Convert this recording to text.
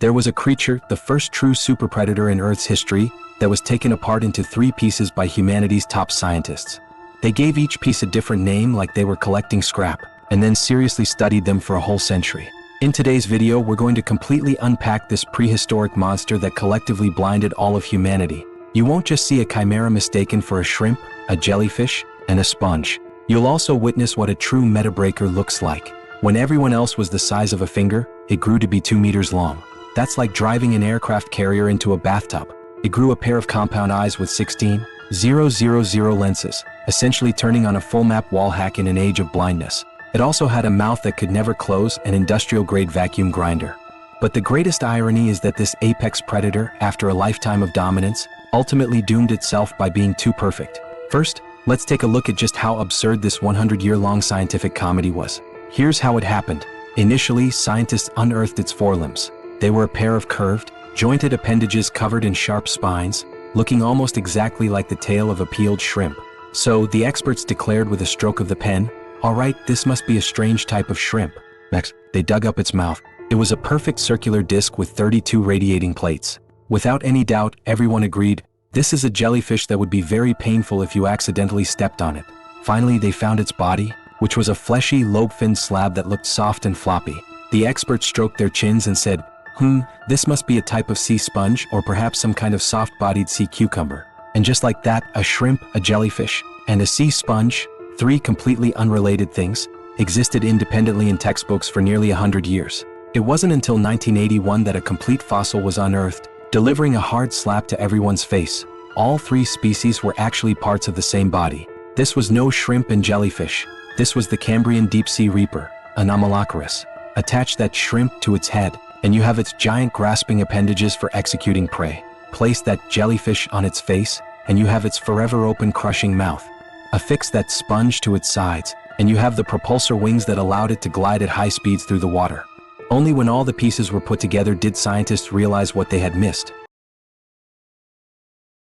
There was a creature, the first true super predator in Earth's history, that was taken apart into 3 pieces by humanity's top scientists. They gave each piece a different name like they were collecting scrap, and then seriously studied them for a whole century. In today's video, we're going to completely unpack this prehistoric monster that collectively blinded all of humanity. You won't just see a chimera mistaken for a shrimp, a jellyfish, and a sponge. You'll also witness what a true metabreaker looks like. When everyone else was the size of a finger, it grew to be 2 meters long. That's like driving an aircraft carrier into a bathtub. It grew a pair of compound eyes with 16,000 lenses, essentially turning on a full map wall hack in an age of blindness. It also had a mouth that could never close, an industrial-grade vacuum grinder. But the greatest irony is that this apex predator, after a lifetime of dominance, ultimately doomed itself by being too perfect. First, let's take a look at just how absurd this 100-year-long scientific comedy was. Here's how it happened. Initially, scientists unearthed its forelimbs. They were a pair of curved, jointed appendages covered in sharp spines, looking almost exactly like the tail of a peeled shrimp. So, the experts declared with a stroke of the pen, "All right, this must be a strange type of shrimp." Next, they dug up its mouth. It was a perfect circular disc with 32 radiating plates. Without any doubt, everyone agreed, this is a jellyfish that would be very painful if you accidentally stepped on it. Finally, they found its body, which was a fleshy, lobe-finned slab that looked soft and floppy. The experts stroked their chins and said, this must be a type of sea sponge or perhaps some kind of soft-bodied sea cucumber. And just like that, a shrimp, a jellyfish, and a sea sponge, 3 completely unrelated things, existed independently in textbooks for nearly 100 years. It wasn't until 1981 that a complete fossil was unearthed, delivering a hard slap to everyone's face. All 3 species were actually parts of the same body. This was no shrimp and jellyfish. This was the Cambrian deep-sea reaper, Anomalocaris. Attach that shrimp to its head, and you have its giant grasping appendages for executing prey. Place that jellyfish on its face, and you have its forever open crushing mouth. Affix that sponge to its sides, and you have the propulsor wings that allowed it to glide at high speeds through the water. Only when all the pieces were put together did scientists realize what they had missed.